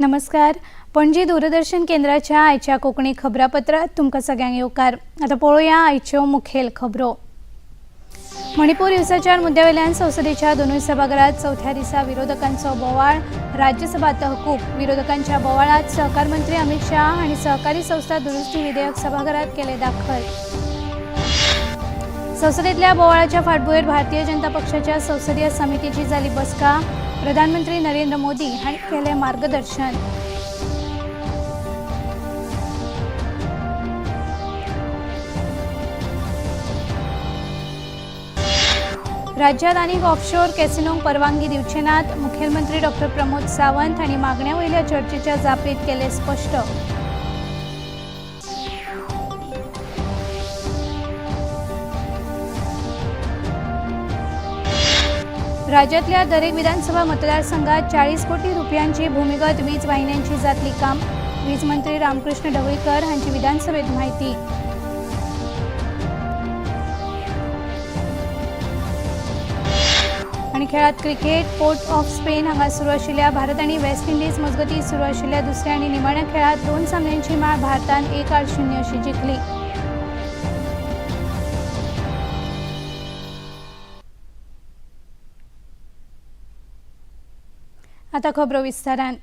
नमस्कार. पणजी दूरदर्शन केंद्राच्या आयच्या कोकणी खबरापत्रात तुमकां सगळ्यांक येवकार. आता पळोवया आयच्यो मुखेल खबरो. मणिपूर हिंसाचार मुद्द्यावेल्यान संसदेच्या दोनूय सभागृहात चौथ्या दिसा विरोधकांचो बोवाळ. राज्यसभा तहकूब. विरोधकांच्या बोवाळात सहकार मंत्री अमित शाह हांणी सहकारी संस्था दुरुस्ती विधेयक सभागृहात केले दाखल. संसदेतल्या बोवाळाच्या फाटभुंयेर भारतीय जनता पक्षाच्या संसदीय समितीची जाली बसका. प्रधानमंत्री नरेंद्र मोदी हांणी केले मार्गदर्शन. राज्यात आनीक ऑफशोर कॅसिनोंक परवानगी दिवचे नात. मुखेलमंत्री डॉक्टर प्रमोद सावंत हांणी मागण्या वयल्या चर्चेच्या जापेत केले स्पष्ट. राज्यातल्या दरेक विधानसभा मतदारसंघात 40 कोटी रुपयांची भूमिगत वीज वाहिन्यांची जातली काम. वीज मंत्री रामकृष्ण ढवळीकर हांची विधानसभेत माहिती. आणि खेळात क्रिकेट. पोर्ट ऑफ स्पेन हांगा सुरू आशिल्ल्या भारत आणि वेस्ट इंडीज मजगती सुरू आशिल्ल्या दुसऱ्या आणि निमाण्या खेळात 2 सामन्यांची माळ भारतान 1-8-0 अशी जिखली. आता खबरो विस्तारान.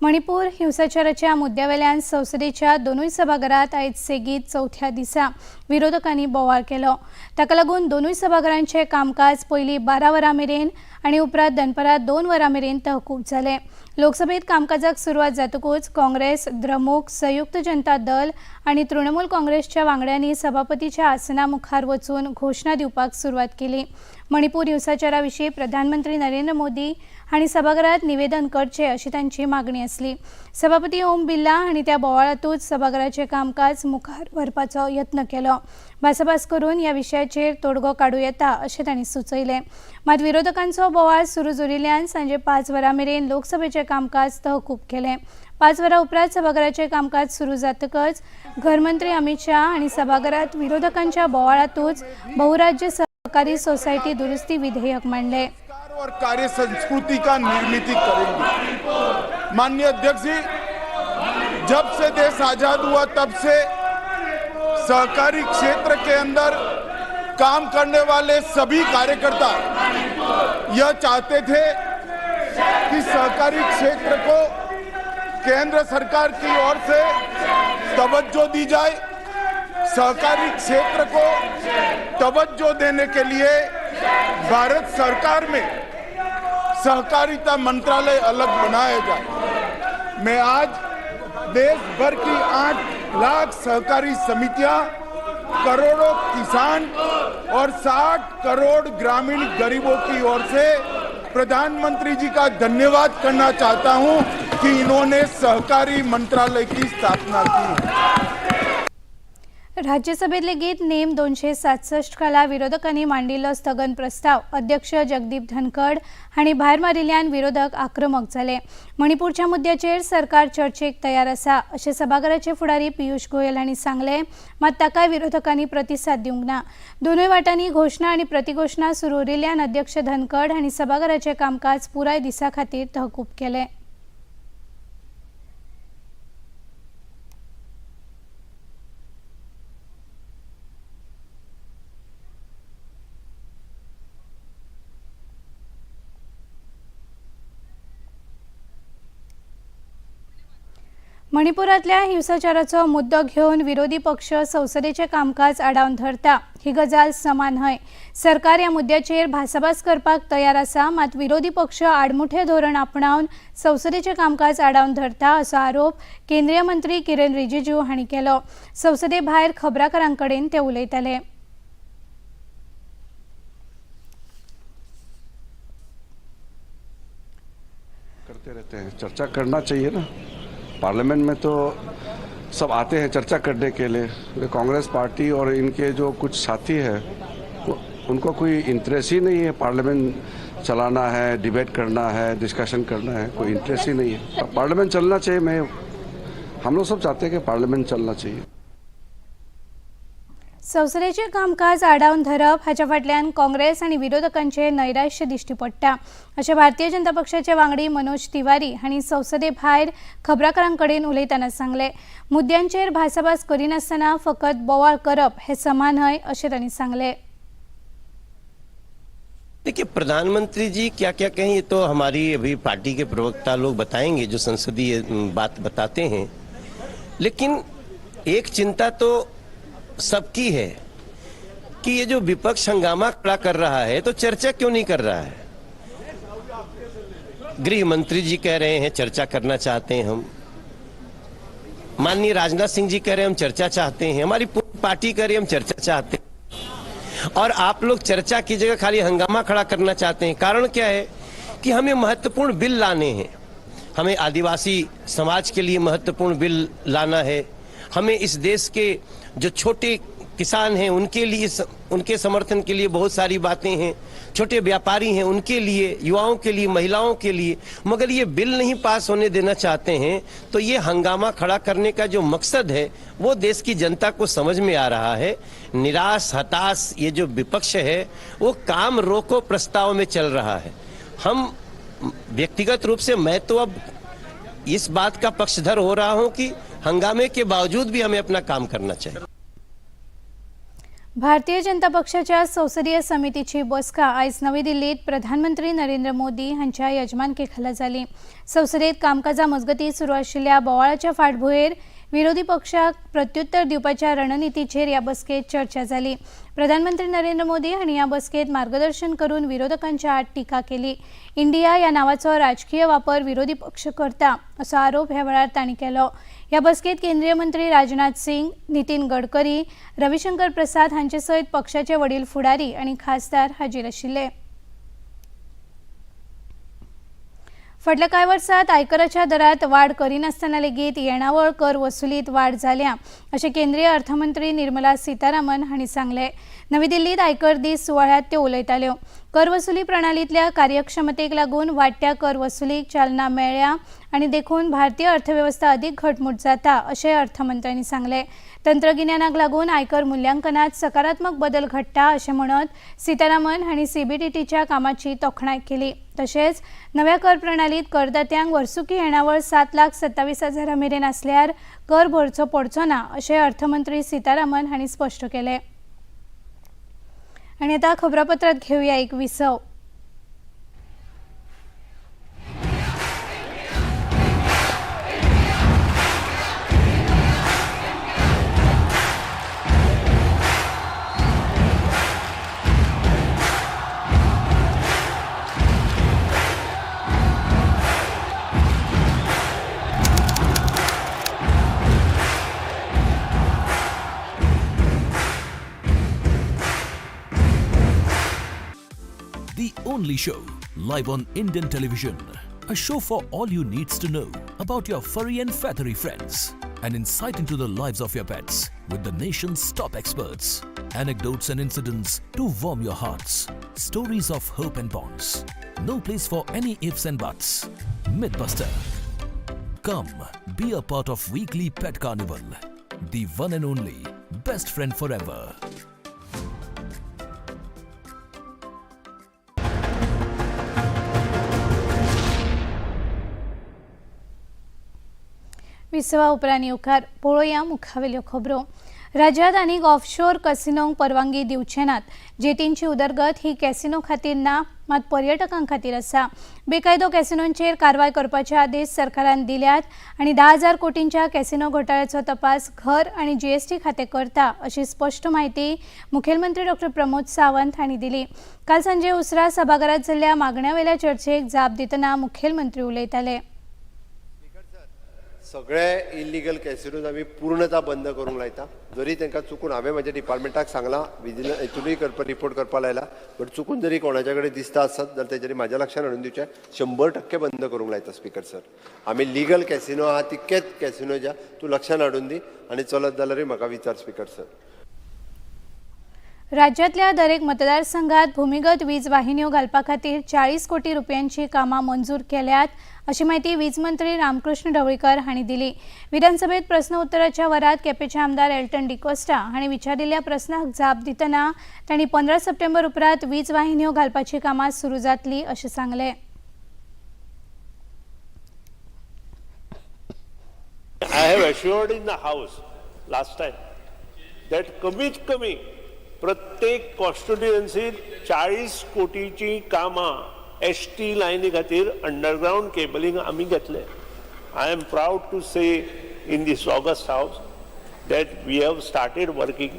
मणिपूर हिंसाचाराच्या मुद्द्यावेल्यान संसदेच्या दोनूय सभागृहात आयज सेगीत चौथ्या दिसा विरोधकांनी बोवाळ केलो. ताका लागून दोनूय सभागृहांचे कामकाज पयलीं 12 वरां मेरेन आनी उपरांत दनपारां 2 वरां मेरेन तहकूब जालें. लोकसभेत कामकाजाक सुरवात जातकूच काँग्रेस, द्रमुक, संयुक्त जनता दल आनी तृणमूल काँग्रेसच्या वांगड्यांनी सभापतीच्या आसना मुखार वचून घोषणा दिवपाक सुरवात केली. मणिपूर हिंसाचाराविशीं प्रधानमंत्री नरेंद्र मोदी हांणी सभागृहात निवेदन करचें अशी तांची मागणी आसली. सभापती ओम बिर्ला हांणी त्या बोवाळांतूच सभागृहाचें कामकाज मुखार व्हरपाचो यत्न केलो. भासाभास करून ह्या विशयाचेर तोडगो काडूं येता अशें तांणी सुचयलें. मात विरोधकांचो बोवाळ सुरू जाल्ल्यान सांजे 5 वरां मेरेन लोकसभेचें कामकाज तहकूब केलें. 5 वरां उपरांत सभागृहाचें कामकाज सुरू जातकच गृहमंत्री अमित शाह हांणी सभागृहात विरोधकांच्या बोवाळांतूच बहुराज्य सहकारी सोसायटी दुरुस्ती विधेयक मांडले. और कार्य संस्कृति का निर्मित करेंगे। माननीय अध्यक्ष जी, जब से देश आजाद हुआ तब से सहकारी क्षेत्र के अंदर काम करने वाले सभी कार्यकर्ता यह चाहते थे कि सहकारी क्षेत्र को केंद्र सरकार की ओर से तवज्जो दी जाए। सहकारी क्षेत्र को तवज्जो देने के लिए भारत सरकार में सहकारिता मंत्रालय अलग बनाया जाए। मैं आज देश भर की 8 लाख सहकारी समितियां, करोड़ों किसान और 60 करोड़ ग्रामीण गरीबों की ओर से प्रधानमंत्री जी का धन्यवाद करना चाहता हूं कि इन्होंने सहकारी मंत्रालय की स्थापना की। राज्यसभेत लेगीत नेम 267 खाला विरोधकांनी मांडिल्लो स्थगन प्रस्ताव अध्यक्ष जगदीप धनखड हांणी भायर मारिल्ल्यान विरोधक आक्रमक जाले. मणिपूरच्या मुद्द्याचेर सरकार चर्चेक तयार आसा अशें सभागृहाचे फुडारी पियुष गोयल हांणी सांगलें. मात ताकाय विरोधकांनी प्रतिसाद दिवंक ना. दोनूय वाटांनी घोषणा आनी प्रतिघोषणा सुरू उरिल्ल्यान अध्यक्ष धनखड हांणी सभागृहाचें कामकाज पुराय दिसा खातीर तहकूब केलें. मणिपुरातल्या हिंसाचाराचो मुद्दो घेवन विरोधी पक्ष संसदेचें कामकाज आडावन धरता ही गजाल समान न्हय. सरकार ह्या मुद्द्याचेर भासाभास करपाक तयार आसा, मात विरोधी पक्ष आडमुठे धोरण आपणावन संसदेचें कामकाज आडावन धरता असो आरोप केंद्रीय मंत्री किरण रिजिजू हांणी केलो. संसदे भायर खबराकारांकडेन ते उलयताले. करते रहते हैं, चर्चा करना चाहिए ना। पार्लियामेंट में तो सब आते हैं चर्चा करने के लिए। कांग्रेस पार्टी और इनके जो कुछ साथी हैं उनको कोई इंटरेस्ट ही नहीं है पार्लियामेंट चलाना है, डिबेट करना है, डिस्कशन करना है, कोई इंटरेस्ट ही नहीं है। पार्लियामेंट चलना चाहिए। हम लोग सब चाहते हैं कि पार्लियामेंट चलना चाहिए। संसदेचे कामकाज आडावन धरप हाच्या फाटल्यान काँग्रेस आणि विरोधकांचे नैराश्य दिश्टी पडटा अशें भारतीय जनता पक्षाचे वांगडी मनोज तिवारी हांणी संसदे भायर खबराकारांकडेन उलयतना सांगले. मुद्द्यांचेर भासाभास करिनासतना फकत बोवाळ करप हे समान न्हय अशें तांणी सांगले. देखिए, प्रधानमंत्री जी क्या क्या कहें ये तो हमारी अभी पार्टी के प्रवक्ता लोग बताएंगे जो संसदीय बात बताते हैं, लेकिन एक चिंता तो सबकी है कि ये जो विपक्ष हंगामा खड़ा कर रहा है तो चर्चा क्यों नहीं कर रहा है. गृह मंत्री जी कह रहे हैं चर्चा करना चाहते हैं हम, माननीय राजनाथ सिंह जी कह रहे हैं हम चर्चा चाहते हैं, हमारी पूरी पार्टी कह रही है हम चर्चा चाहते हैं, और आप लोग चर्चा की जगह खाली हंगामा खड़ा करना चाहते हैं. कारण क्या है कि हमें महत्वपूर्ण बिल लाने हैं, हमें आदिवासी समाज के लिए महत्वपूर्ण बिल लाना है, हमें इस देश के जो छोटे किसान हैं उनके लिए, उनके समर्थन के लिए बहुत सारी बातें हैं, छोटे व्यापारी हैं उनके लिए, युवाओं के लिए, महिलाओं के लिए, मगर ये बिल नहीं पास होने देना चाहते हैं. तो ये हंगामा खड़ा करने का जो मकसद है वो देश की जनता को समझ में आ रहा है. निराश हताश ये जो विपक्ष है वो काम रोको प्रस्ताव में चल रहा है. हम व्यक्तिगत रूप से मैं तो अब इस बात का पक्षधर हो रहा हूं कि हंगामे के बावजूद भी हमें अपना काम करना चाहिए. भारतीय जनता पक्षाच्या संसदीय समितीची बसका आज नवी दिल्लीत प्रधानमंत्री नरेंद्र मोदी हांच्या यजमानकेखाला जाली. संसदेत कामकाजा मजगती सुरू आशिल्ल्या बोवाळाच्या फाटभुंयेर विरोधी पक्षाक प्रत्युत्तर दिवपाच्या रणनितीचेर ह्या बसकेत चर्चा जाली. प्रधानमंत्री नरेंद्र मोदी हांणी ह्या बसकेत मार्गदर्शन करून विरोधकांच्या आड टिका केली. इंडिया ह्या नावाचो राजकीय वापर विरोधी पक्ष करता असो आरोप ह्या वेळार तांणी केलो. ह्या बसकेत केंद्रीय मंत्री राजनाथ सिंग, नितीन गडकरी, रविशंकर प्रसाद हांचे सयत पक्षाचे वडील फुडारी आणि खासदार हाजीर आशिल्ले. फाटल्या कांय वर्सांत आयकराच्या दरात वाड करिनासतना लेगीत येणावळ कर वसुलीत वाड जाल्या अशें केंद्रीय अर्थमंत्री निर्मला सीतारामन हांणी सांगले. नवी दिल्लीत आयकर दीस सुवाळ्यात त्यो उलयताल्यो. कर वसुली प्रणालींतल्या कार्यक्षमतेक लागून वाडट्या कर वसुलीक चालना मेळ्ळ्या आनी देखून भारतीय अर्थवेवस्था अदीक घटमूट जाता अशें अर्थमंत्र्यांनी सांगले. तंत्रगिन्यानाक लागून आयकर मुल्यांकनात सकारात्मक बदल घडटा अशें म्हणत सीतारामन हांणी सीबीडीटीच्या कामाची तोखणाय केली. तशेंच नव्या कर प्रणालीत करदात्यांक वर्सुकी येणावळ 7,27,000 मेरेन आसल्यार कर भरचो पडचो ना अशें अर्थमंत्री सीतारामन हांणी स्पश्ट केलें. आनी आतां खबरापत्रांत घेवया एक विसव. The only show live on Indian television. A show for all you needs to know about your furry and feathery friends. An insight into the lives of your pets with the nation's top experts. Anecdotes and incidents to warm your hearts. Stories of hope and bonds. No place for any ifs and buts. Mythbuster. Come, be a part of weekly Pet Carnival. The one and only best friend forever. विसवा उपरांत येवकार पळोवया मुखावेल्यो खबरो. राज्यांत आनीक offshore कसिनोंक परवानगी दिवचे नात. जेटींची उदरगत ही कॅसिनो खातीर ना, मात पर्यटकां खातीर आसा. बेकायदो कॅसिनोंचेर कारवाय करपाचे आदेश सरकारान दिल्यात आनी 10,000 कोटींच्या कॅसिनो घोटाळ्याचो तपास घर आनी जीएसटी खातें करता अशी स्पश्ट माहिती मुखेलमंत्री डॉ. प्रमोद सावंत हांणी दिली. काल सांजे उसरा सभाघरांत जाल्ल्या मागण्या चर्चेक जाप दितना मुखेलमंत्री उलयताले. सगळे इलिगल कॅसिनोज आमी पूर्णता बंद करूंक लायता. जरी तांकां चुकून हांवें म्हज्या डिपार्टमेंटाक सांगलां, विजिलन्स हितूनय रिपोर्ट करपा लायला, बट चुकून जरी कोणाच्या कडेन दिसता आसत जाल्यार तेजेर म्हाज्या लक्षांत हाडून दिवचें. 100% बंद करूंक लायता स्पीकर सर. आमी लिगल कॅसिनो आहा तितकेच कॅसिनो ज्या तूं लक्षांत हाडून दी आनी चलत जाल्यारूय म्हाका विचार स्पीकर सर. राज्यातल्या दरेक मतदारसंघात भूमिगत वीज वाहिन्यो घालपा खातीर 40 कोटी रुपयांची कामां मंजूर केल्यात अशी माहिती वीज मंत्री रामकृष्ण ढवळीकर हांणी दिली। विधानसभेत प्रश्न उत्तराच्या वरात केपेचे आमदार एल्टन डिकोस्टा हांणी विचारिल्ल्या प्रस्नाक जाप दितना तांणी 15 सप्टेंबर उपरांत वीज वाहिन्यो घालपाची कामां सुरू जातली अशें सांगलें। I have assured in the House last time that कमीत कमी प्रत्येक कॉन्स्टिट्युएन्सीत 40 कोटीची कामां ST लायनी खातीर अंडरग्राउंड केबलिंग आमी घेतले। I am proud to say in this August House that we have started working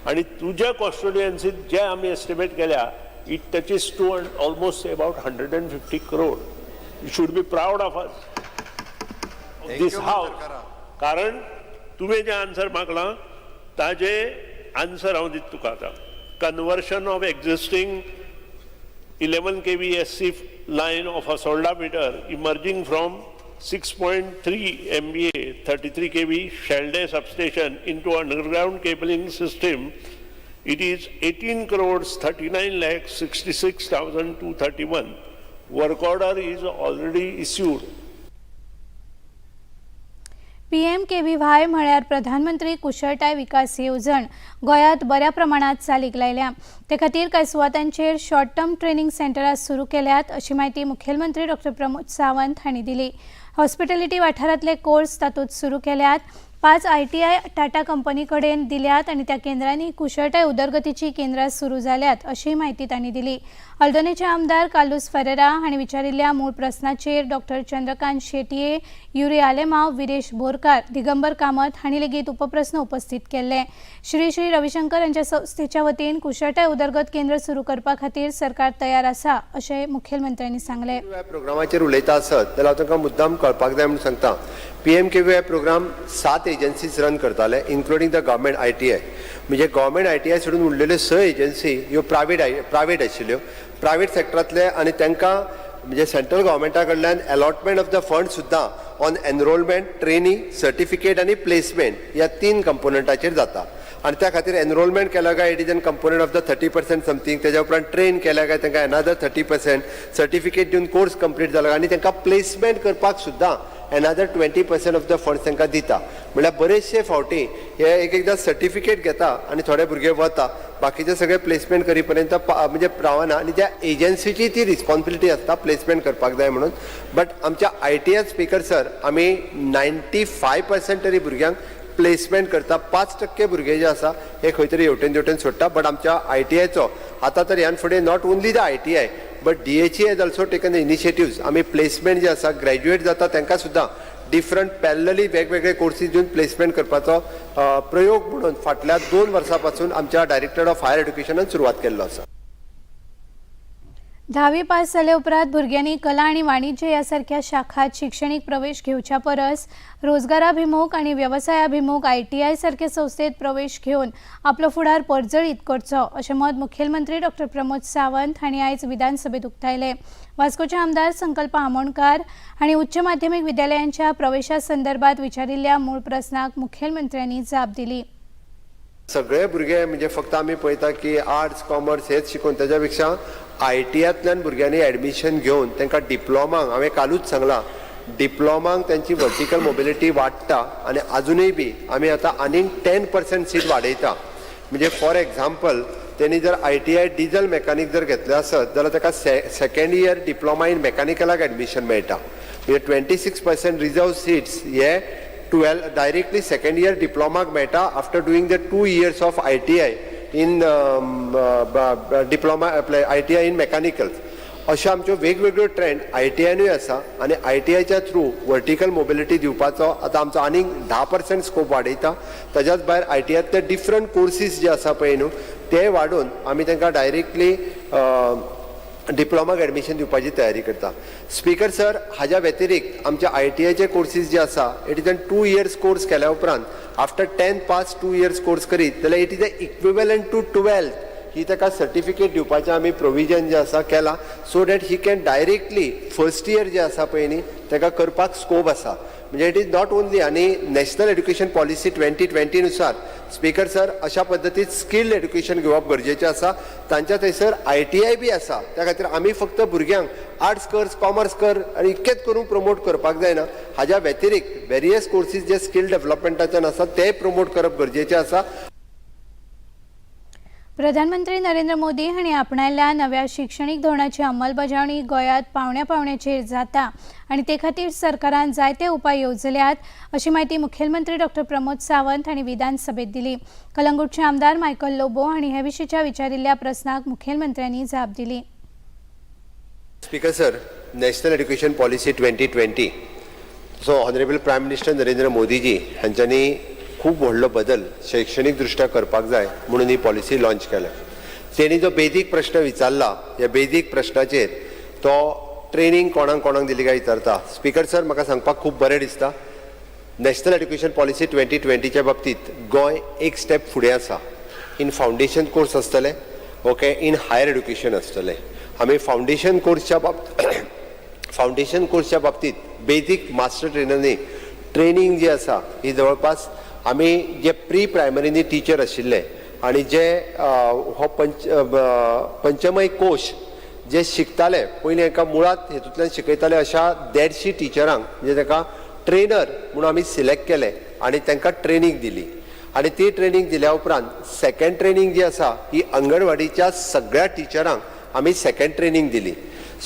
आणि तुझ्या कॉन्स्टिट्युएन्सीत जे आमी एस्टिमेट केल्या it touches to almost about 150 crore. You should be proud of us. This house कारण तुवें जे आन्सर मागला ताजे आन्सर हांव दिता तुका आतां। Conversion of existing 11 kV SC line of a solder meter emerging from 6.3 MVA 33 kV Shelde substation into underground cabling system. It is 18 crores 39 lakhs 66,231. Work order is already issued. PMKVY म्हळ्यार प्रधानमंत्री कुशळटाय विकास येवजण गोंयांत बऱ्या प्रमाणात चालीक लायल्या। ते खातीर कांय सुवातांचेर शॉर्ट टर्म ट्रेनिंग सेंटरां सुरू केल्यात अशी माहिती मुखेलमंत्री डॉ. प्रमोद सावंत हांणी दिली। हॉस्पिटॅलिटी वाठारांतले कोर्स तातूंत सुरू केल्यात। 5 ITI टाटा कंपनी कडेन दिल्यात आनी त्या केंद्रांनी कुशळटाय उदरगतीची केंद्रां सुरू जाल्यात अशी माहिती तांणी दिली। हल्दोणेचे आमदार कार्लोस फेरेरा हांणी विचारिल्ल्या मूळ प्रस्नाचेर डॉ. चंद्रकांत शेटये, युरी आलेमाव, विरेश बोरकार, दिगंबर कामत हांणी लेगीत उपप्रस्न उपस्थित केले। श्री श्री रविशंकर यांच्या संस्थेच्या वतीन कुशळटाय उदरगत केंद्र सुरू करपा खातीर सरकार तयार आसा अशें मुखेलमंत्र्यांनी सांगलें। प्रोग्रामाचेर उलयता आसत जाल्यार हांव तांकां मुद्दाम कळपाक जाय म्हणून सांगता। PMKVY प्रोग्राम 7 एजन्सीज रन करताले इन्क्लुडींग द गव्हर्मेंट ITI। म्हणजे गव्हर्मेंट ITI सोडून उरलेल्यो 6 एजन्सी ह्यो प्रायवेट आशिल्ल्यो। प्रायवेट सेक्टरांतले आनी तांकां म्हणजे सेंट्रल गव्हर्मेंटा कडल्यान अलॉटमेंट ऑफ द फंड सुद्दां ऑन एनरोलमेंट, ट्रेनिंग, सर्टिफिकेट आनी प्लेसमेंट ह्या 3 कंपोनंटाचेर जाता। आणि त्या खातीर एनरोलमेंट केला काय it is an component of the 30% something. त्याच्या उपरांत ट्रेन केल्या काय तांकां अनदर 30%, सर्टिफिकेट दिवन कोर्स कंप्लीट जाला आनी तांकां प्लेसमेंट करपाक सुद्दां अनदर 20% ऑफ द फंड्स तांकां दिता। म्हळ्यार बरेचशे फावटी हे एकदां सर्टिफिकेट घेता आनी थोडे भुरगे वता, बाकीचे सगळे प्लेसमेंट करी पर्यंत म्हणजे रावना आनी त्या एजन्सीची ती रिस्पॉन्सिबिलिटी आसता प्लेसमेंट करपाक जाय म्हणून। बट आमच्या ITI स्पीकर सर आमी 95% तरी भुरग्यांक प्लेसमेंट करता। 5% भुरगे जे आसा हे खंय तरी हेवटेन सोडटा। बट आमच्या ITIचो आतां तर ह्यान फुडें not only the ITI but DHE has also taken the initiatives. आमी प्लेसमेंट जे आसा ग्रॅज्युएट जाता तांकां सुद्दां डिफरंट पॅरलली वेगवेगळे कोर्सीस दिवन प्लेसमेंट करपाचो प्रयोग म्हणून फाटल्या 2 वर्सां पासून आमच्या डायरेक्टर ऑफ हायर एड्युकेशनान सुरवात केल्लो आसा। 10वी पास जाले उपरांत भुरग्यांनी कला आणि वाणिज्य यासारख्या शाखात शैक्षणिक प्रवेश घेवच्या परस रोजगाराभिमुख आणि व्यवसायाभिमुख ITI सारखे संस्थेत प्रवेश घेवन आपलो फुडार परजळीत करचो अशें मत मुखेलमंत्री डॉ. प्रमोद सावंत हांणी आयज विधानसभेत उक्तायले। वास्कोचे आमदार संकल्प आमोणकार हांणी उच्च माध्यमीक विद्यालयांच्या प्रवेशा संदर्भात विचारिल्ल्या मूळ प्रस्नाक मुखेलमंत्र्यांनी जाप दिली। सगळे भुरगे म्हणजे फक्त आमी पळयता की आर्ट्स, कॉमर्स हेच शिकून त्याच्या पेक्षा ITIंतल्यान भुरग्यांनी एडमिशन घेवन तांकां डिप्लोमांक हांवें कालूच सांगलां डिप्लोमांक त्यांची वर्टिकल मोबिलिटी वाडटा आनी अजूनय बी आमी आतां आनीक 10% सीट वाडयता। म्हणजे फॉर एग्जाम्पल त्यांनी जर ITI डिझल मेकॅनिक जर घेतले आसत जाल्यार ताका सेकंड इयर डिप्लोमा इन मेकॅनिकलाक एडमिशन मेळटा। म्हणजे 26% रिजर्व सीट्स हे 12 डायरेक्टली सेकंड इयर डिप्लोमाक मेळटा after doing the 2 years of ITI in diploma ITI in mechanicals. अशा आमच्यो वेगवेगळ्यो ट्रेंड ITIनूय आसा आनी ITIच्या थ्रू वर्टिकल मोबिलिटी दिवपाचो आतां आमचो आनीक 10% स्कोप वाडयता। ताच्याच भायर ITIतले डिफरंट कोर्सीस जे आसा पळय न्हू ते वाडून आमी तांकां डायरेक्टली डिप्लोमाक एडमिशन दिवपाची तयारी करता। स्पीकर सर हाज्या व्यतिरिक्त आमच्या ITIचे कोर्सीस जे आसा it is an 2 years course केल्या उपरांत आफ्टर 10 पास 2 years कोर्स करीत जाल्यार it is equivalent to 12th की ताका सर्टिफिकेट दिवपाचें आमी प्रोविजन जें आसा केलां so that he can directly first year जें आसा पळय न्ही ताका करपाक स्कोप आसा. म्हणजे इट इज नॉट ओनली आनी नॅशनल एड्युकेशन पॉलिसी 2020 नुसार स्पीकर सर अशा पद्दतीन स्किल्ड एड्युकेशन घेवप गरजेचें आसा. तांच्या थंयसर ITI बी आसा. त्या खातीर आमी फक्त भुरग्यांक आर्ट्स कर कॉमर्स कर आनी इतकेंच करून प्रमोट करपाक जायना. हाज्या व्यतिरिक्त वेरियस कोर्सीस जे स्किल डेव्हलपमेंटाच्यान आसा ते प्रमोट करप गरजेचें आसा. प्रधानमंत्री नरेंद्र मोदी हांणी आपणायल्ल्या नव्या शिक्षणीक धोरणाची अंमलबजावणी गोंयांत पावण्या पावण्याचेर जाता आनी ते खातीर सरकारान जायते उपाय येवजल्यात अशी माहिती मुखेलमंत्री डॉ. प्रमोद सावंत हांणी विधानसभेत दिली. कलंगूटचे आमदार मायकल लोबो हांणी हे विशींच्या विचारिल्ल्या प्रस्नाक मुखेलमंत्र्यांनी जाप दिली. Speaker sir, national education policy 2020 so honourable prime minister Narendra Modiji हांच्यांनी खूब व्हडलो बदल शैक्षणीक दृश्ट्या करपाक जाय म्हणून ही पॉलिसी लॉन्च केल्या. तेणी जो बेजीक प्रश्न विचारला ह्या बेजीक प्रश्नाचेर तो ट्रेनिंग कोणाक कोणाक दिली काय विचारता. स्पीकर सर, म्हाका सांगपाक खूब बरें दिसता नॅशनल एड्युकेशन पॉलिसी 2020च्या बाबतींत गोंय एक स्टेप फुडें आसा. इन फावंडेशन कोर्स आसतले, ओके, इन हायर एड्युकेशन आसतले. आमी फावंडेशन कोर्सच्या बाबतींत बेजीक मास्टर ट्रेनरांनी ट्रेनिंग जी आसा ही जवळपास आमी जे प्री प्रायमरीनी टीचर आशिल्ले आनी जे हो पंचमय कोश जे शिकताले पयलीं हाका मुळात हेतूंतल्यान शिकयताले अशा 150 टिचरांक म्हणजे ताका ट्रेनर म्हणून आमी सिलेक्ट केले आनी तांकां ट्रेनिंग दिली. आनी ती ट्रेनिंग दिल्या उपरांत सेकंड ट्रेनिंग जी आसा ही अंगणवाडीच्या सगळ्या टिचरांक आमी सेकंड ट्रेनिंग दिली.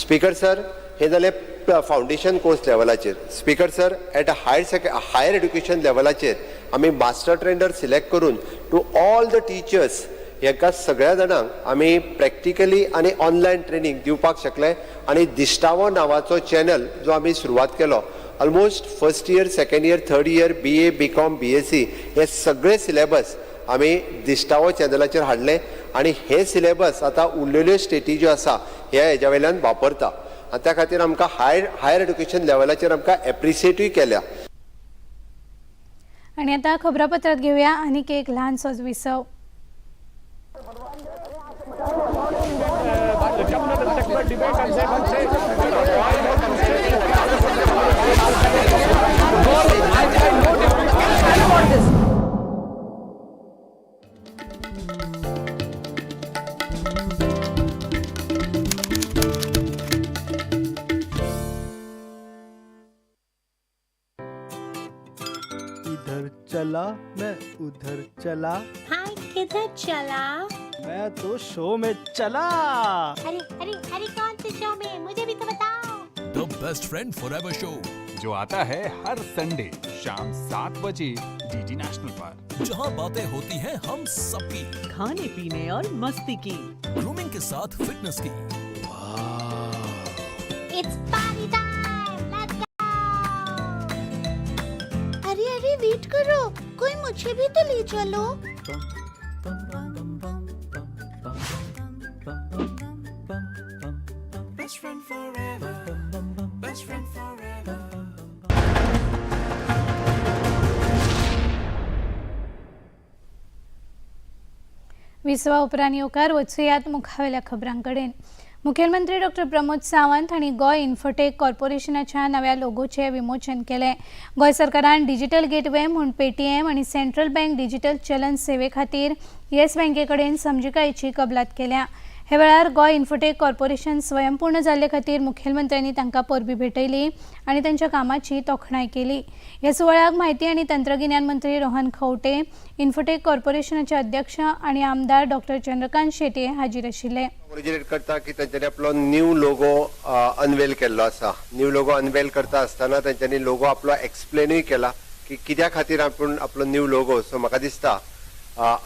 स्पीकर सर, हे जालें फावंडेशन कोर्स लेवलाचेर. Speaker sir, at higher education लेवलाचेर आमी मास्टर ट्रेनर सिलेक्ट करून टू ऑल द टिचर्स हेका सगळ्या जाणांक आमी प्रॅक्टिकली आनी ऑनलायन ट्रेनिंग दिवपाक शकले. आनी दिश्टावो नांवाचो चॅनल जो आमी सुरवात केलो almost first year, second year, third year, BA, BCom, BSc हे सगळे सिलेबस आमी दिश्टावो चॅनलाचेर हाडले आनी हे सिलेबस आतां उरलेल्यो स्टेटी ज्यो आसा ह्या हेज्या वयल्यान वापरता. आनी त्या खातीर आमकां हायर एड्युकेशन लेवलाचेर आमकां एप्रिशिएटूय केल्या. आणि आता खबरापत्रात घेऊया आणखी एक लहानसोच विसव. इधर चला मैं उधर चला, हाय किधर चला? मैं तो शो में चला. अरे अरे अरे कौन से शो में? मुझे भी तो बताओ. The Best Friend Forever Show, जो आता है हर संडे शाम 7 बजे DD नेशनल पर, जहां बातें होती हैं हम सबकी, खाने पीने और मस्ती की, ग्रूमिंग के साथ फिटनेस की. It's party time. Let's go. अरे अरे वेट करो, कोई मुझे भी तो ले चलो. Best friend forever. Best friend forever. विसवा उपरांत येवकार वचुयात मुखावेल्या खबरांकडेन. मुखेलमंत्री डॉ. प्रमोद सावंत हांणी गोंय इन्फोटेक कॉर्पोरेशनाच्या नव्या लोगोचें विमोचन केलें. गोंय सरकारान डिजिटल गेटवे म्हूण पेटीएम आनी सेंट्रल बँक डिजिटल चलन सेवे खातीर येस बँके कडेन समजिकायेची कबलात केल्या. हे वेळार गोंय इन्फोटेक कॉर्पोरेशन स्वयंपूर्ण जाल्ले खातीर मुखेलमंत्र्यांनी तांकां परबी भेटयली आनी तांच्या कामाची तोखणाय केली. ह्या सुवाळ्याक म्हायती आनी तंत्रगिन्यान मंत्री रोहन खंवटे, इन्फोटेक कॉर्पोरेशनाचे अध्यक्ष आनी आमदार डॉ. चंद्रकांत शेटे हाजीर आशिल्ले. कॉंग्रॅच्युलेट करता की तांच्यांनी आपलो न्यू लोगो अनवेल केल्लो आसा. न्यू लोगो अनवेल करता आसतना तांच्यांनी लोगो आपलो एक्सप्लेनूय केला की कित्या खातीर आपूण आपलो न्यू लोगो. सो म्हाका दिसता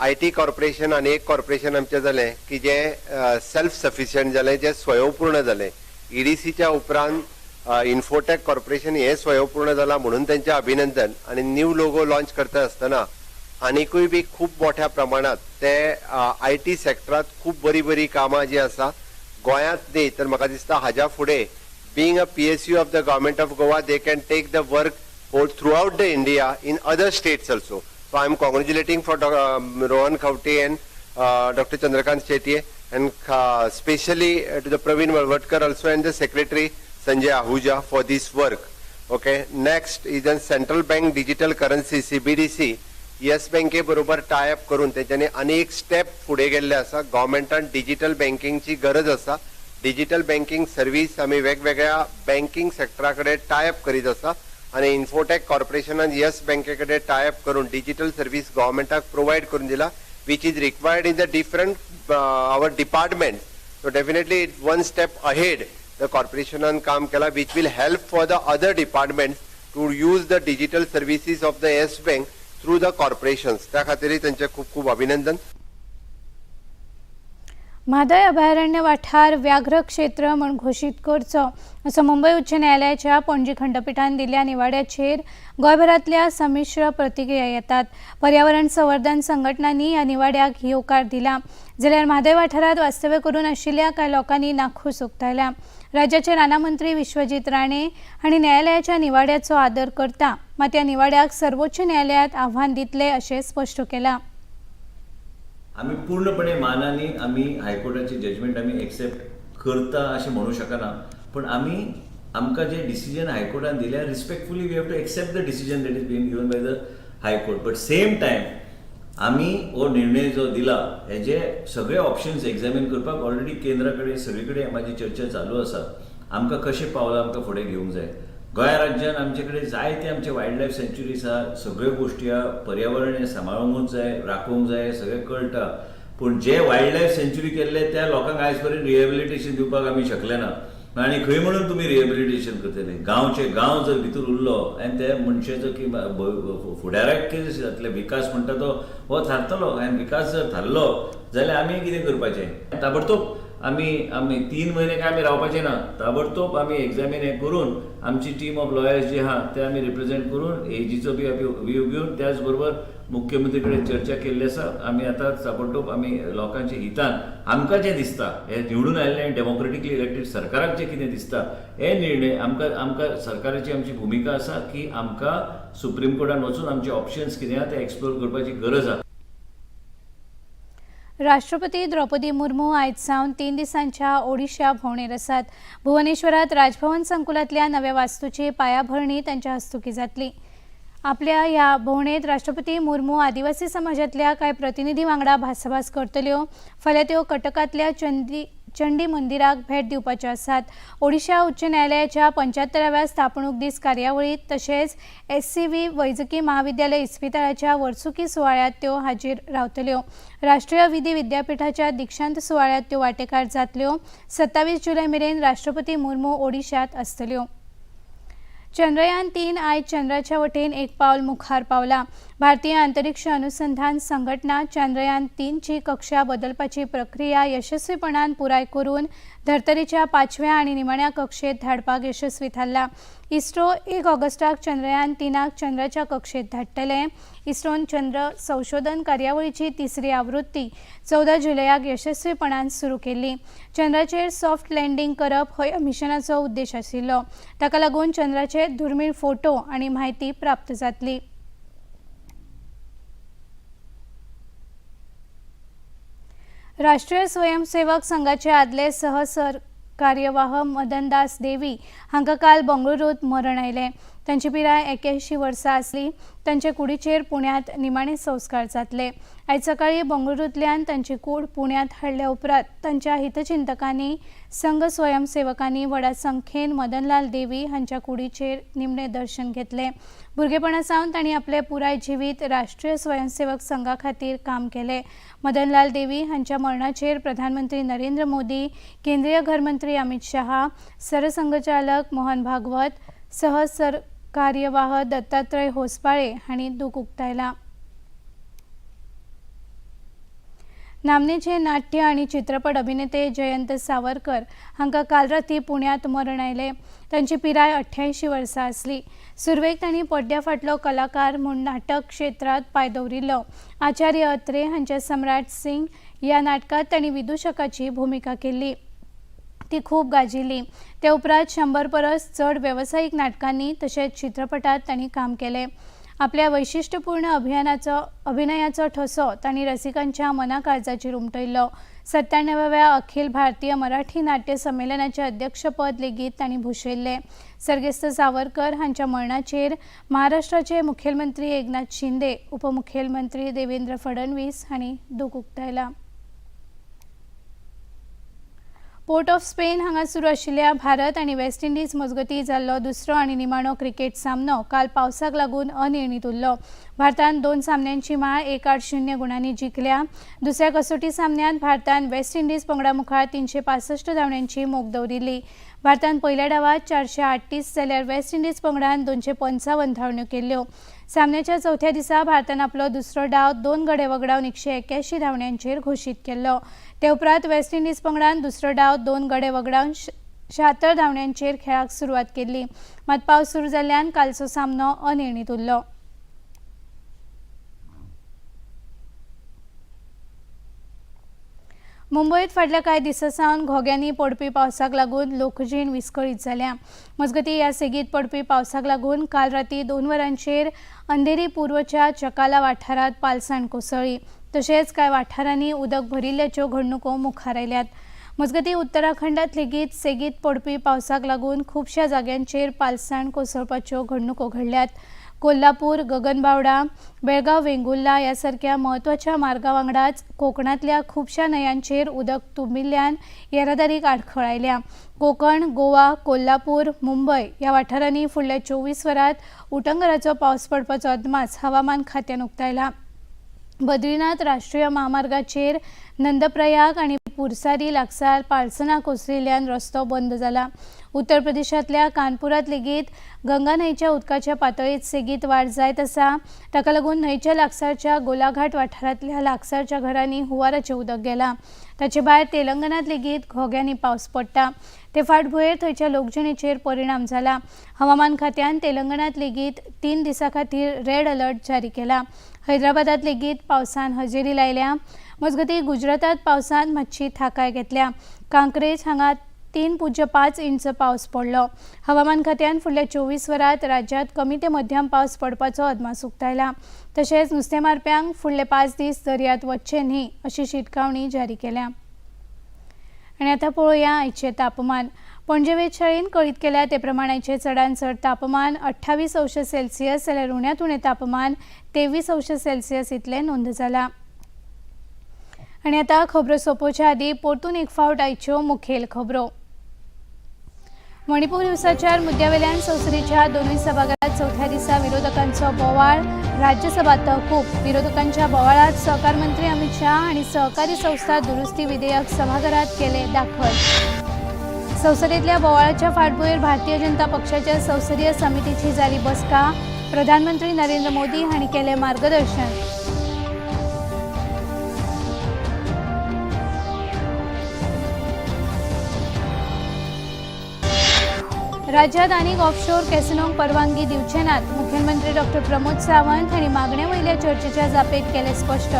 IT कॉर्पोरेशन आनी एक कॉर्पोरेशन आमचें जालें की जें सेल्फ सफिशियंट जालें, जें स्वयंपूर्ण जालें. EDCच्या उपरांत इन्फोटेक कॉर्पोरेशन हें स्वयंपूर्ण जालां म्हणून तेंचें अभिनंदन. आनी न्यू लोगो लॉन्च करता आसतना आनीकूय बी खूब मोठ्या प्रमाणात ते IT सेक्टरांत खूब बरी बरी कामां जी आसा गोंयांत न्ही तर म्हाका दिसता हाज्या फुडें being a PSU of the government of Goa they can take the work throughout the India in other states also. So I am congratulating for Rohan Khawte and Dr. Chandrakant Chetye, and specially to the Praveen Walvatkar also and the Secretary Sanjay Ahuja for this work. Okay. Next is the Central Bank Digital Currency CBDC. Yes बँके बरोबर tie up करून त्याच्याने अनेक step पुढे गेल्ले आसा. गव्हर्मेंटान digital बँकिंगची गरज आसा. डिजिटल बँकिंग सर्व्हिस आम्ही वेगवेगळ्या बँकिंग सेक्टरा कडेन टाय अप करीत आसा आणि इन्फोटेक कॉर्पोरेशनान येस बँके कडेन टाय अप करून डिजिटल सर्व्हिस गव्हर्मेंटाक प्रोवाइड करून दिला, which is required in the different our department. So definitely it's one step ahead the corporation on काम केला, which will help for the other departments to use the digital services of the Yes Bank through the corporations. त्या खातीर त्यांचे खूप खूप अभिनंदन. म्हादय अभयारण्य वाठार व्याघ्र क्षेत्र म्हूण घोशीत करचो असो मुंबय उच्च न्यायालयाच्या पणजी खंडपीठान दिल्ल्या निवाड्याचेर गोंयभरांतल्या संमिश्र प्रतिक्रिया येतात. पर्यावरण संवर्धन संघटनांनी ह्या निवाड्याक येवकार दिला, जाल्यार म्हादय वाठारांत वास्तव्य करून आशिल्ल्या कांय लोकांनी नाखूश उक्तायल्या. राज्याचे राना मंत्री विश्वजीत राणे हांणी न्यायालयाच्या निवाड्याचो आदर करता, मात ह्या निवाड्याक सर्वोच्च न्यायालयात आव्हान दितले अशें स्पश्ट केलां. आम्ही पूर्णपणे मानाने आम्ही हायकोर्टाचे जजमेंट आम्ही एक्सेप्ट करता अशें म्हणू शकना, पण आम्ही आमकां जे डिसिजन हायकोर्टान दिल्या respectfully we have to accept the decision that is been given by the high court. But same time आम्ही हो निर्णय जो दिला हेजे सगळे ऑप्शन्स एक्झामीन करपाक ऑलरेडी केंद्रा कडेन सगळे कडेन म्हाजी चर्चा चालू आसा. आमकां कशें पावलां आमकां फुडें घेवंक जाय. गोंय राज्यान आमचे कडेन जायते आमचे वायल्ड लायफ सँच्युरीज आसा, सगळ्यो गोश्टी आहा, पर्यावरण हें सांबाळूंकूच जाय, राखूंक जाय, सगळें कळटा. पूण जे वायल्ड लायफ सँच्युरी केल्ले त्या लोकांक आयज पर्यंत रिहेबिलिटेशन दिवपाक आमी शकले ना. आनी खंय म्हणून तुमी रिहेबिलिटेशन करतले? गांवचे गांव जर भितर उरलो आनी त्या मनशाचो की फुडाराक कितें जातलें, विकास म्हणटा तो हो थारतलो, आनी विकास जर थारलो जाल्यार आमी कितें करपाचें? ताबडतोब आमी 3 म्हयने काय आमी रावपाचें ना. ताबडतोब आमी एक्झामीन हें करून आमची टीम ऑफ लॉयर्स जी आहा ते आमी रिप्रेझेंट करून एजीचो बी व्ह्यू घेवन त्याच बरोबर मुख्यमंत्री कडेन चर्चा केल्ली आसा. आमी आतां ताबडतोब आमी लोकांच्या हितान आमकां जें दिसता हे निवडून आयिल्ले डेमोक्रेटिकली इलेक्टेड सरकाराक जें कितें दिसता हे निर्णय आमकां सरकाराची आमची भुमिका आसा की आमकां सुप्रीम कोर्टान वचून आमचे ऑप्शन्स कितें आहा ते एक्सप्लोर करपाची गरज आहा. राष्ट्रपती द्रौपदी मुर्मू आयज सावन 3 दिसांच्या ओडिशा भोंवडेर आसात. भुवनेश्वरात राजभवन संकुलांतल्या नव्या वास्तूची पायाभरणी तांच्या हस्तुकी जातली. आपल्या ह्या भोंवडेंत राष्ट्रपती मुर्मू आदिवासी समाजातल्या कांय प्रतिनिधी वांगडा भासाभास करतल्यो. फाल्यां त्यो कटकांतल्या चंडी मंदिराक भेट दिवपाच्यो आसात. ओडिशा उच्च न्यायालयाच्या 75व्या स्थापणूक दीस कार्यावळीत तशेंच SCV वैजकी महाविद्यालय इस्पितळाच्या वर्सुकी सुवाळ्यात त्यो हाजीर रावतल्यो. राष्ट्रीय विधी विद्यापीठाच्या दीक्षांत सुवाळ्यात त्यो वांटेकार जातल्यो. 27 जुलय मेरेन राष्ट्रपती मुर्मू ओडिशात आसतल्यो. चंद्रयान 3 आयज चंद्राच्या वटेन एक पावल मुखार पावला. भारतीय अंतरिक्ष अनुसंधान संघटना चंद्रयान 3 ची कक्षा बदलपाची प्रक्रिया यशस्वीपणान पुराय करून धर्तरेच्या 5व्या आनी निमाण्या कक्षेत धाडपाक यशस्वी थारला. इस्रो 1 ऑगस्टाक चंद्रयान 3 चंद्राच्या कक्षेत धाडटले. इस्रोन चंद्र संशोधन कार्यावळीची 3री आवृत्ती 14 जुलयाक यशस्वीपणान सुरू केल्ली. चंद्राचेर सॉफ्ट लँडिंग करप हो ह्या मिशनाचो उद्देश आशिल्लो. ताका लागून चंद्राचे दुर्मीळ फोटो आनी म्हायती प्राप्त जातली. राष्ट्रीय स्वयंसेवक संघाचे आदले सहकार्यवाह मदनदास देवी हांकां काल बंगळुरूत मरण आयलें. तांची पिराय 81 वर्सां आसली. तांचे कुडीचेर पुण्यांत निमाणे संस्कार जातले. आयज सकाळीं बंगळुरूंतल्यान तांची कूड पुण्यांत हाडल्या उपरांत तांच्या हितचिंतकांनी संघ स्वयंसेवकांनी व्हडा संख्येन मदनलाल देवी हांच्या कुडीचेर निमणे दर्शन घेतले. भुरगेपणा सावन तांणी आपले पुराय जिवीत राष्ट्रीय स्वयंसेवक संघा खातीर काम केले. मदनलाल देवी हांच्या मरणाचेर प्रधानमंत्री नरेंद्र मोदी, केंद्रीय घरमंत्री अमित शाह, सरसंघचालक मोहन भागवत, सहकार्यवाह दत्तात्रय होसबाळे हांणी दूख उक्तायलां. नामनेचे नाट्य आनी चित्रपट अभिनेते जयंत सावरकर हांकां काल राती पुण्यांत मरण आयलें. तांची पिराय 88 वर्सां आसली. सुरवेक तांणी पड्ड्या फाटलो कलाकार म्हूण नाटक क्षेत्रांत पांय दवरिल्लो. आचार्य अत्रे हांच्या सम्राट सिंग ह्या नाटकांत तांणी विदूशकाची भुमिका केल्ली. ती खूब गाजिल्ली. ते उपरांत 100 परस चड वेवसायीक नाटकांनी तशेंच चित्रपटांत तांणी काम केलें. आपल्या वैशिष्ट्यपूर्ण अभिनयाचो ठसो तांणी रसिकांच्या मनाकाळजाचेर उमटयल्लो. 97व्या अखिल भारतीय मराठी नाट्य संमेलनाचे अध्यक्षपद लेगीत तांणी भूषयल्लें. सर्गेस्त सावरकर हांच्या मरणाचेर महाराष्ट्राचे मुखेलमंत्री एकनाथ शिंदे, उपमुखेलमंत्री देवेंद्र फडणवीस हांणी दूख उक्तायलां. पोर्ट ऑफ स्पेन हांगा सुरू आशिल्ल्या भारत आनी वेस्ट इंडीज मजगतीं जाल्लो दुसरो आनी निमाणो क्रिकेट सामनो काल पावसाक लागून अनिर्णीत उरलो. भारतान 2 सामन्यांची माळ 1-8 गुणांनी जिखल्या. दुसऱ्या कसोटी सामन्यांत भारतान वेस्ट इंडीज पंगडा मुखार 365 धांवड्यांची मोख दवरिल्ली. भारतान पयल्या डावात 438 जाल्यार वेस्ट इंडीज पंगडान 255 धांवड्यो केल्ल्यो. सामन्याच्या चवथ्या दिसा भारतान आपलो दुसरो डाव 2 गडे वगडावन 181 धांवड्यांचेर घोशीत केल्लो. ते उपरांत वेस्ट इंडीज पंगडान दुसरो डाव 2 गडे वगडावन 76 धांवड्यांचेर खेळाक सुरवात केल्ली. मात पावस सुरू जाल्ल्यान कालचो सामनो अनिर्णीत उरलो. मुंबईत फाटल्या कांय दिसांसावन घोग्यांनी पडपी पावसाक लागून लोकजीण विस्कळीत जाल्या. मजगतीं ह्या सेगीत पडपी पावसाक लागून काल रातीं 2 वरांचेर अंधेरी पूर्वच्या चकाला वाठारांत पालसाण कोसळ्ळी. तशेंच कांय वाठारांनी उदक भरिल्ल्याच्यो घडणुको मुखार आयल्यात. मजगतीं उत्तराखंडांत लेगीत सेगीत पडपी पावसाक लागून खुबश्या जाग्यांचेर पालसाण कोसळपाच्यो घडणुको घडल्यात. कोल्हापूर, गगनबावडा, बेळगाव वेंगुर्ला ह्या सारक्या म्हत्वाच्या मार्गा वांगडाच कोकणांतल्या खुबश्या न्हंयांचेर उदक तुंबिल्ल्यान येरादारीक आडखळ आयल्या. कोकण, गोवा, कोल्हापूर, मुंबय ह्या वाठारांनी फुडल्या 24 वरांत उटंगराचो पावस पडपाचो अदमास हवामान खात्यान उक्तायला. बद्रीनाथ राष्ट्रीय महामार्गाचेर नंदप्रयाग आनी पुरसारी लागसार पालसणां कोसळिल्ल्यान रस्तो बंद जाला. उत्तर प्रदेशांतल्या कानपुरांत लेगीत गंगा न्हंयच्या उदकाच्या पातळीत सेगीत वाड जायत आसा. ताका लागून न्हंयच्या लागसारच्या गोलाघाट वाठारांतल्या लागसारच्या घरांनी हुंवाराचें उदक गेलां. ताचे भायर तेलंगणांत लेगीत घोग्यांनी पावस पडटा. ते फाटभुंयेर थंयच्या लोकजिणेचेर परिणाम जाला. हवामान खात्यान तेलंगणांत लेगीत 3 दिसां खातीर रेड अलर्ट जारी केला. हैदराबादात लेगीत पावसान हजेरी लायल्या. मजगतीं गुजरातात पावसान मातशी थाकाय घेतल्या. कांक्रेज हांगा 3.5 इंच पावस पडलो. हवामान खात्यान फुडल्या 24 वरांत राज्यांत कमी ते मध्यम पावस पडपाचो अदमास उक्तायला. तशेंच नुस्तेमारप्यांक फुडले 5 दीस दर्यांत वचचें न्ही अशी शिटकावणी जारी केल्या. आनी आतां पळोवया आयचें तापमान. पणजे वेधशाळेन कळीत केल्या ते प्रमाण आयचें चडांत चड तापमान 28°C जाल्यार उण्यांत उणें तापमान 23°C इतलें नोंद जालां. आनी आतां खबरो सोंपोवच्या आदीं परतून एक फावट आयच्यो मुखेल खबरो. मणिपूर हिंसाचार मुद्द्यावेल्यान संसदेच्या दोनूय सभागृहात चवथ्या दिसा विरोधकांचो बोवाळ. राज्यसभा तहकूब. विरोधकांच्या बोवाळात सहकार मंत्री अमित शाह हांणी सहकारी संस्था दुरुस्ती विधेयक सभागृहात केले दाखल. संसदेतल्या बोवाळाच्या फाटभुंयेर भारतीय जनता पक्षाच्या संसदीय समितीची जाली बसका. प्रधानमंत्री नरेंद्र मोदी हांणी केलें मार्गदर्शन. राज्यांत आनीक ऑफशोर कॅसिनोंक परवानगी दिवचे नात. मुखेलमंत्री डॉ. प्रमोद सावंत हांणी मागण्या वयल्या चर्चेच्या जापेत केलें स्पश्ट.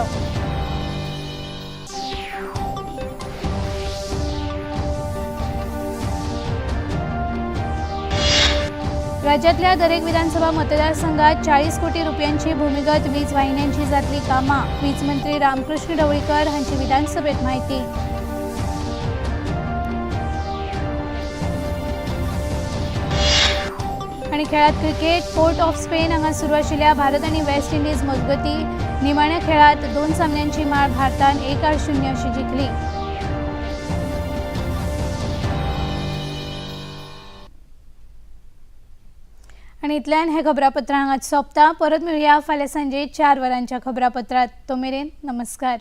राज्यातल्या दरेक विधानसभा मतदारसंघात 40 कोटी रुपयांची भूमिगत वीज वाहिन्यांची जातली कामां. वीज मंत्री रामकृष्ण ढवळीकर हांची विधानसभेत माहिती. आनी खेळांत क्रिकेट. पोर्ट ऑफ स्पेन हांगा सुरू आशिल्ल्या भारत आनी वेस्ट इंडीज मजगतीं निमाण्या खेळांत 2 सामन्यांची माळ भारतान 1-0 अशी जिखली. आनी इतल्यान हे खबरापत्र हांगाच सोंपता. परत मेळुया फाल्यां सांजे 4 वरांच्या खबरापत्रांत. तो मेरेन नमस्कार.